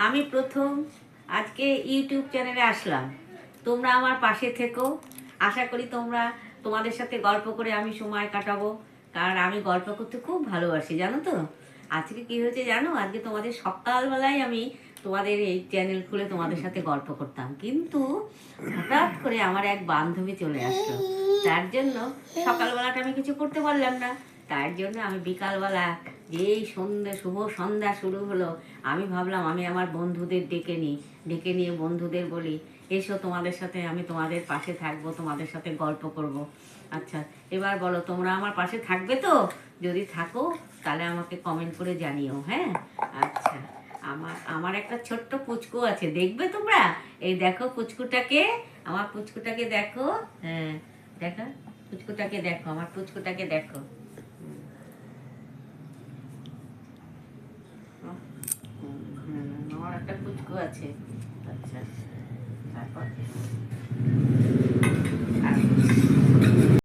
আমি প্রথম আজকে ইউটিউব চ্যানেলে আসলাম। তোমরা আমার পাশে থেকো। আশা করি তোমাদের সাথে গল্প করে আমি সময় কাটাবো, কারণ আমি গল্প করতে খুব ভালোবাসি, জানো তো। আজকে কি হয়েছে জানো, আজকে তোমাদের সকালবেলায় আমি তোমাদের এই চ্যানেল খুলে তোমাদের সাথে গল্প করতাম, কিন্তু হঠাৎ করে আমার এক বান্ধবী চলে আসলো। তার জন্য সকালবেলাটা আমি কিছু করতে পারলাম না। তার জন্য আমি বিকালবেলা যেই শুভ সন্ধ্যা শুরু হলো, আমি ভাবলাম আমি আমার বন্ধুদের ডেকে নিয়ে বন্ধুদের বলি, এসো তোমাদের সাথে, আমি তোমাদের পাশে থাকবো, তোমাদের সাথে গল্প করব। আচ্ছা, এবার বলো তোমরা আমার পাশে থাকবে তো? যদি থাকো তাহলে আমাকে কমেন্ট করে জানিও, হ্যাঁ? আচ্ছা, আমার আমার একটা ছোট্ট পুচকু আছে, দেখবে তোমরা? এই দেখো পুচকুটাকে, আমার পুচকুটাকে দেখো। হ্যাঁ, দেখো পুচকুটাকে, দেখো আমার পুচকুটাকে দেখো। আমার একটা পুচকু আছে। আচ্ছা, তারপর